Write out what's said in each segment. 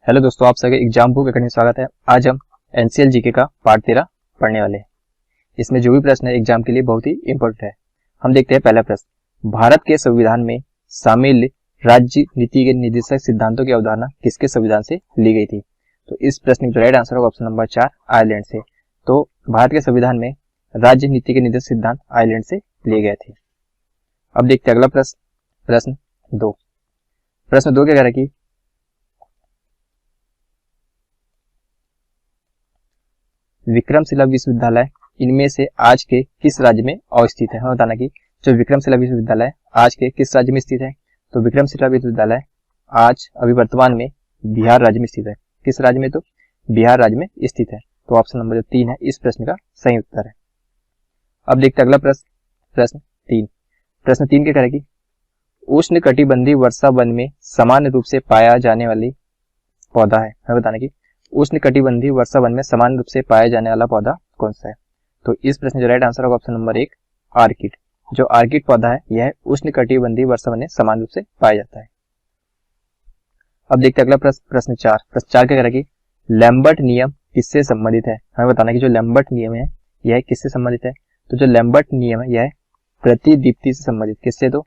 Hello दोस्तों, आप सभी एग्जाम बुक अकेडमी में स्वागत है। आज हम एनसीएल जीके का पार्ट 13 पढ़ने वाले हैं। इसमें जो भी प्रश्न है एग्जाम के लिए बहुत ही इंपॉर्टेंट है। हम देखते हैं पहला प्रश्न, भारत के संविधान में शामिल राज्य नीति के निर्देशक सिद्धांतों की अवधारणा किसके संविधान से ली गई थी? तो इस प्रश्न का राइट आंसर होगा ऑप्शन नंबर 4, आयरलैंड से। तो भारत के संविधान में राज्य नीति के निर्देशक सिद्धांत आयरलैंड से लिए गए थे। अब देखते हैं अगला प्रश्न, प्रश्न 2। प्रश्न 2 क्या कह रहा है कि विक्रमशिला विश्वविद्यालय इनमें से आज के किस राज्य में अवस्थित है? हमें बताना कि जो विक्रमशिला विश्वविद्यालय आज के किस राज्य में स्थित है? तो विक्रमशिला विश्वविद्यालय आज अभी वर्तमान में बिहार राज्य में स्थित है। किस राज्य में? तो बिहार राज्य में स्थित है। तो ऑप्शन नंबर जो 3 है इस प्रश्न का सही उत्तर है। अब देखते हैं अगला प्रश्न, प्रश्न 3। प्रश्न 3 क्या कह रहा है कि उष्ण कटिबंधीय वर्षा वन में सामान्य रूप से पाया जाने वाली पौधा है। हमें बताना कि उष्ण कटिबंधीय वर्षा वन में सामान्य रूप से पाया जाने वाला पौधा कौन सा है? तो इस प्रश्न जो राइट आंसर होगा ऑप्शन नंबर 1, आर्किड। जो आर्किड पौधा है यह उष्ण कटिबंधीय वर्षा वन में सामान्य रूप से पाया जाता है। अब देखते हैं अगला प्रश्न, प्रश्न 4। प्रश्न 4 क्या कह रहा है कि लैम्बर्ट नियम किससे संबंधित है? हमें बताना कि जो लैम्बर्ट नियम है यह किससे संबंधित है? तो जो लैम्बर्ट नियम है यह प्रतिदीप्ति से संबंधित। किससे? तो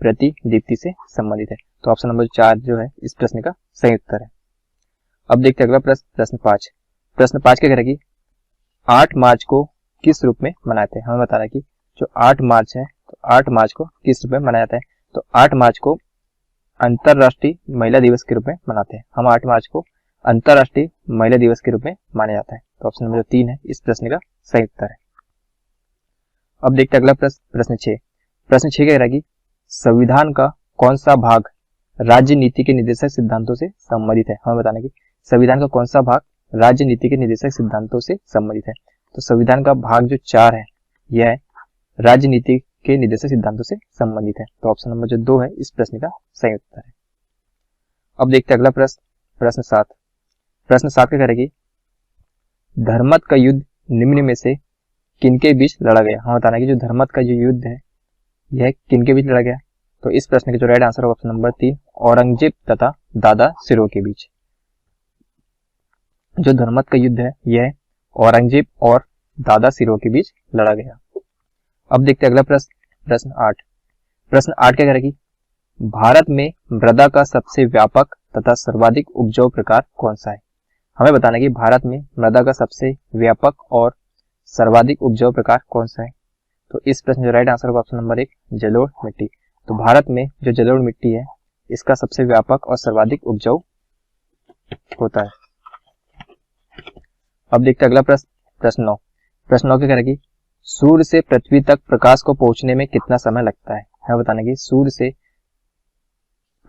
प्रतिदीप्ति से संबंधित है। तो ऑप्शन नंबर 4 जो है इस प्रश्न का सही उत्तर है। अब देखते हैं अगला प्रश्न, प्रश्न 5। प्रश्न 5 क्या कह रहा है कि 8 मार्च को किस रूप में मनाते हैं? हमें बताना है कि जो 8 मार्च है तो 8 मार्च को किस रूप में मनाया जाता है? तो 8 मार्च को अंतरराष्ट्रीय महिला दिवस के रूप में मनाते हैं। हम 8 मार्च को अंतरराष्ट्रीय महिला दिवस के रूप में माना जाता है। तो ऑप्शन नंबर 3 है इस प्रश्न का सही उत्तर है। अब देखते हैं अगला प्रश्न, प्रश्न 6। प्रश्न 6 कह रहा है कि संविधान का कौन सा भाग राज्य नीति के निर्देशक सिद्धांतों से संबंधित है? हमें बताना कि संविधान का कौन सा भाग राज्य नीति के निर्देशक सिद्धांतों से संबंधित है? तो संविधान का भाग जो 4 है यह राज्य नीति के निर्देशक सिद्धांतों से संबंधित है। तो ऑप्शन नंबर जो 2 है इस प्रश्न का सही उत्तर है। अब देखते हैं अगला प्रश्न, प्रश्न 7। प्रश्न 7 क्या कह रहा है कि धर्मत का युद्ध निम्न में से किनके बीच लड़ा गया? हमें बताना कि जो धर्मत का जो युद्ध है यह किनके बीच लड़ा गया? तो इस प्रश्न का जो राइट आंसर होगा ऑप्शन नंबर 3, औरंगजेब तथा दादा सिरों के बीच। जो धर्मत का युद्ध है यह औरंगजेब और दादा सिरों के बीच लड़ा गया। अब देखते हैं अगला प्रश्न, प्रश्न 8। प्रश्न 8 क्या कह रहा है कि भारत में मृदा का सबसे व्यापक तथा सर्वाधिक उपजाऊ प्रकार कौन सा है? हमें बताना कि भारत में मृदा का सबसे व्यापक और सर्वाधिक उपजाऊ प्रकार कौन सा है? तो इस प्रश्न जो राइट आंसर होगा ऑप्शन नंबर 1, जलोढ़ मिट्टी। तो भारत में जो जलोढ़ मिट्टी है इसका सबसे व्यापक और सर्वाधिक उपजाऊ होता है। अब देखते हैं अगला प्रश्न, प्रश्न 9। प्रश्न 9 क्या कह रहा है कि सूर्य से पृथ्वी तक प्रकाश को पहुंचने में कितना समय लगता है? हमें बताना कि सूर्य से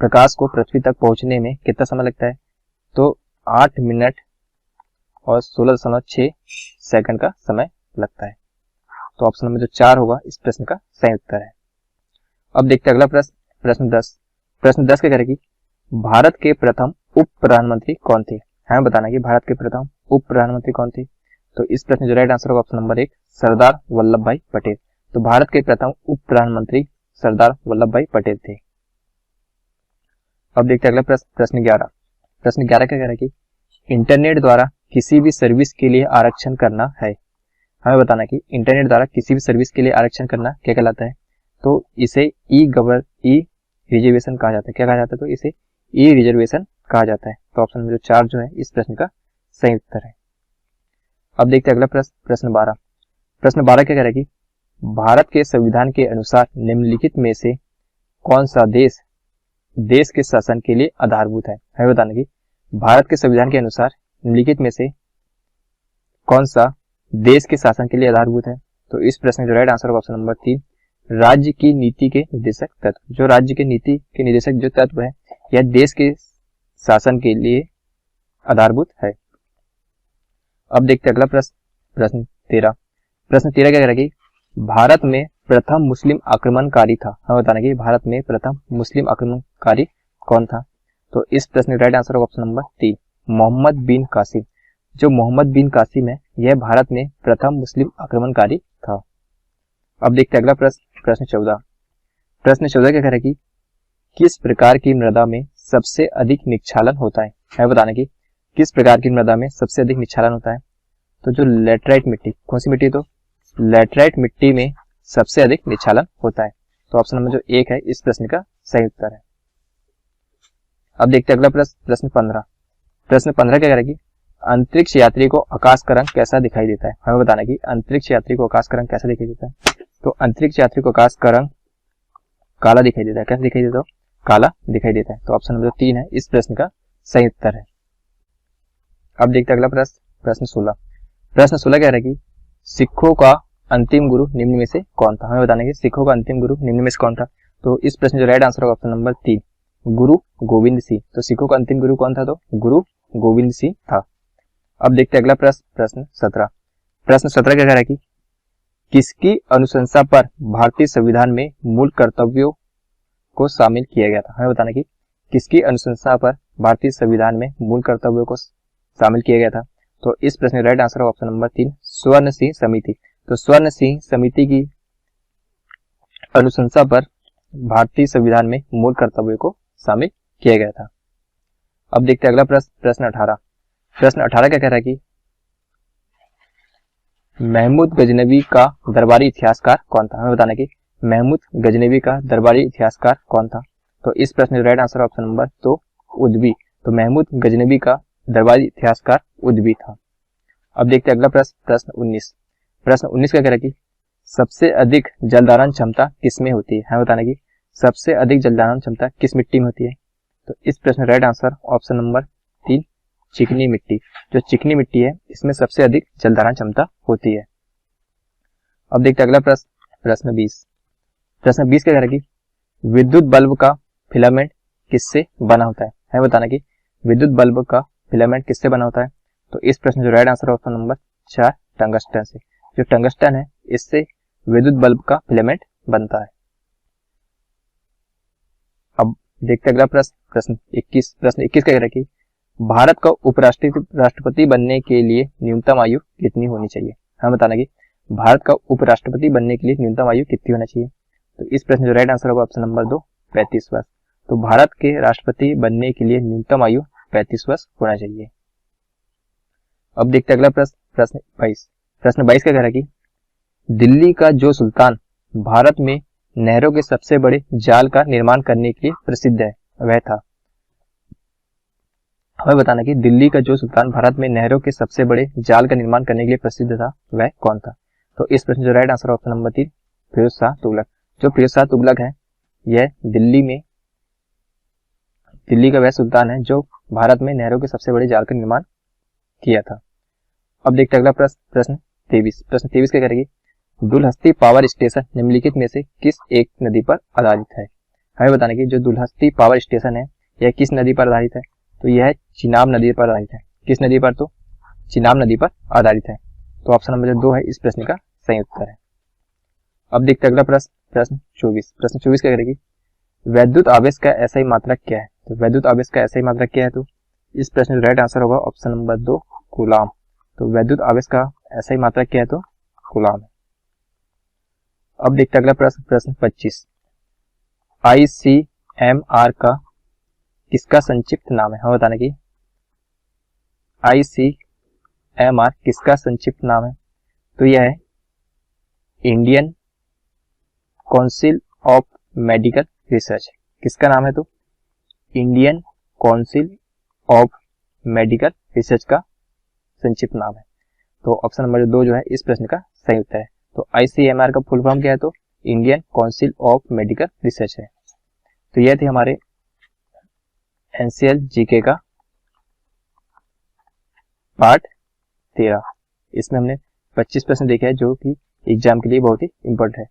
प्रकाश को पृथ्वी तक पहुंचने में कितना समय लगता है? तो 8 मिनट और 16.6 सेकंड का समय लगता है। तो ऑप्शन नंबर जो 4 होगा इस प्रश्न का सही उत्तर है। अब देखते हैं अगला प्रश्न, प्रश्न 10। प्रश्न 10 क्या कह रहा है कि भारत के प्रथम उप प्रधानमंत्री कौन थे? हमें बताना कि भारत के प्रथम उप प्रधानमंत्री कौन थे? तो इस प्रश्न जो राइट आंसर होगा ऑप्शन नंबर 1, सरदार वल्लभ भाई पटेल। तो भारत के प्रथम उप प्रधानमंत्री सरदार वल्लभ भाई पटेल थे। अब देखते हैं अगला प्रश्न, प्रश्न 11। प्रश्न 11 क्या कह रहा है कि इंटरनेट द्वारा किसी भी सर्विस के लिए आरक्षण करना है। हमें बताना कि इंटरनेट द्वारा किसी भी सर्विस के लिए आरक्षण करना क्या कहलाता है? तो इसे ई रिजर्वेशन कहा जाता है। क्या कहा जाता है? तो इसे ई रिजर्वेशन कहा जाता है। तो ऑप्शन नंबर 4 जो है इस प्रश्न का सही उत्तर है। अब देखते हैं अगला प्रश्न, प्रश्न 12। प्रश्न 12 क्या कह रहा है कि भारत के संविधान के अनुसार निम्नलिखित में से कौन सा देश के शासन के लिए आधारभूत है? हमें बताना कि भारत के संविधान के अनुसार निम्नलिखित में से कौन सा देश के शासन के लिए आधारभूत है? तो इस प्रश्न का राइट आंसर होगा ऑप्शन नंबर 3, राज्य की नीति के निर्देशक तत्व। जो राज्य के नीति के निर्देशक जो तत्व है यह देश के शासन के लिए आधारभूत है। अब देखते हैं अगला प्रश्न, प्रश्न 13। प्रश्न 13 क्या कह रहा है कि भारत में प्रथम मुस्लिम आक्रमणकारी था। हमें बताना कि भारत में प्रथम मुस्लिम आक्रमणकारी कौन था? तो इस प्रश्न का राइट आंसर होगा ऑप्शन नंबर 3, मोहम्मद बिन कासिम। जो मोहम्मद बिन कासिम है यह भारत में प्रथम मुस्लिम आक्रमणकारी था। अब देखते हैं अगला प्रश्न, प्रश्न 14। प्रश्न 14 क्या कह रहा है कि किस प्रकार की मृदा में सबसे अधिक निक्षालन होता है? है बताने की किस प्रकार की मृदा में सबसे अधिक निक्षालन होता है। तो जो लेटराइट मिट्टी, कौन सी मिट्टी, तो लेटराइट मिट्टी में सबसे अधिक निक्षालन होता है। तो ऑप्शन नंबर जो 1 है इस प्रश्न का सही उत्तर है। अब देखते हैं अगला प्रश्न, प्रश्न 15। प्रश्न 15 क्या करेगी, अंतरिक्ष यात्री को आकाश का रंग कैसा दिखाई देता है। हमें बताना कि अंतरिक्ष यात्री को आकाश का रंग कैसा दिखाई देता है। तो अंतरिक्ष यात्री को आकाश का रंग काला दिखाई देता है। कैसा दिखाई देता है, काला दिखाई देता है। तो ऑप्शन नंबर 3 है इस प्रश्न का सही उत्तर है। अब देखते हैं अगला प्रश्न, प्रश्न 16। प्रश्न 16 क्या रहेगी, सिखों का अंतिम गुरु निम्न में से कौन था। हमें बताना कि सिखों का अंतिम गुरु निम्न में से कौन था। तो इस प्रश्न जो राइट आंसर होगा ऑप्शन नंबर 3, गुरु गोविंद सिंह। तो सिखों का अंतिम गुरु कौन था, तो गुरु गोविंद सिंह था। अब देखते हैं अगला प्रश्न, प्रश्न 17। प्रश्न 17 क्या कह रहा है कि किसकी अनुशंसा पर भारतीय संविधान में मूल कर्तव्यों को शामिल किया गया था। हमें बताना कि किसकी अनुशंसा पर भारतीय संविधान में मूल कर्तव्यों को शामिल किया गया था। तो इस प्रश्न का राइट आंसर ऑप्शन नंबर 3, स्वर्ण सिंह समिति। तो स्वर्ण सिंह समिति की अनुशंसा पर भारतीय संविधान में मूल कर्तव्यों को शामिल किया गया था। अब देखते हैं अगला प्रश्न, प्रश्न 18। प्रश्न 18 क्या कह रहा है कि महमूद गजनवी का दरबारी इतिहासकार कौन था। हमें बताना कि महमूद गजनवी का दरबारी इतिहासकार कौन था। तो इस प्रश्न का राइट आंसर ऑप्शन नंबर 2, उद्बी। तो महमूद गजनवी का दरबारी इतिहासकार उद्बी था। अब देखते हैं अगला प्रश्न, प्रश्न 19। प्रश्न 19 क्या कह रहा है कि सबसे अधिक जलधारण क्षमता किसमें होती है। हमें बताना कि सबसे अधिक जलधारण क्षमता किस मिट्टी में होती है। तो इस प्रश्न राइट आंसर ऑप्शन नंबर 3, चिकनी मिट्टी। जो चिकनी मिट्टी है इसमें सबसे अधिक जलधारण क्षमता होती है। अब देखते हैं अगला प्रश्न, प्रश्न 20। प्रश्न 20 क्या कह रहा है कि विद्युत बल्ब का फिलामेंट किससे बना होता है। हमें बताना कि विद्युत बल्ब का फिलामेंट किससे बना होता है। तो इस प्रश्न जो right answer option number 4, tungsten से। जो टंगस्टन है इससे विद्युत बल्ब का फिलामेंट बनता है। अब देखते हैं अगला प्रश्न, प्रश्न 21। प्रश्न 21 क्या कह रहा है कि भारत का उपराष्ट्रपति बनने के लिए न्यूनतम आयु कितनी होनी चाहिए। हमें बताना कि भारत का उपराष्ट्रपति बनने के लिए न्यूनतम आयु कितनी होना चाहिए। तो इस प्रश्न जो राइट आंसर होगा ऑप्शन नंबर 2, 35 वर्ष। तो भारत के राष्ट्रपति बनने के लिए न्यूनतम आयु 35 वर्ष होना चाहिए। अब देखते हैं अगला प्रश्न, प्रश्न 22। प्रश्न 22 क्या कह रहा है कि दिल्ली का जो सुल्तान भारत में नहरों के सबसे बड़े जाल का निर्माण करने के लिए प्रसिद्ध है वह था। हमें बताना कि दिल्ली का जो सुल्तान भारत में नहरों के सबसे बड़े जाल का निर्माण करने के लिए प्रसिद्ध था वह कौन था। तो इस प्रश्न जो right answer option number 3, Firoz Shah Tughlaq. जो फिरोज शाह तुगलक है यह दिल्ली का वह सुल्तान है जो भारत में नहरों के सबसे बड़े जाल का निर्माण किया था। अब देखते हैं अगला प्रश्न, प्रश्न 23। प्रश्न 23 क्या करेगी, दुलहस्ती पावर स्टेशन निम्नलिखित में से किस एक नदी पर आधारित है। हमें बताना कि जो दुलहस्ती पावर स्टेशन है यह किस नदी पर आधारित है। तो यह चिनाब नदी पर आधारित है। किस नदी पर, तो चिनाब नदी पर आधारित है। तो ऑप्शन नंबर 2 है इस प्रश्न का सही उत्तर है। अब देखते हैं अगला प्रश्न, प्रश्न 24। प्रश्न 24 क्या करेगी, वैद्युत आवेश का एसआई मात्रक क्या है। तो वैद्युत आवेश का एसआई मात्रक क्या है। तो इस प्रश्न का राइट आंसर होगा ऑप्शन नंबर 2, कूलाम। तो वैद्युत आवेश का एसआई मात्रक क्या है, तो कूलाम है। अब देखते हैं अगला प्रश्न, प्रश्न 25। ICMR का किसका संक्षिप्त नाम है। हमें बताना कि ICMR किसका संक्षिप्त नाम है। तो यह है Indian council of medical research. किसका नाम है, तो Indian council of medical research का संक्षिप्त नाम है। तो ऑप्शन नंबर 2 जो है इस प्रश्न का सही उत्तर है। तो ICMR का फुल फॉर्म क्या है, तो Indian council of medical research है। तो यह थे हमारे NCL GK का पार्ट 13। इसमें हमने 25 प्रश्न देखे हैं जो कि एग्जाम के लिए बहुत ही इंपॉर्टेंट है।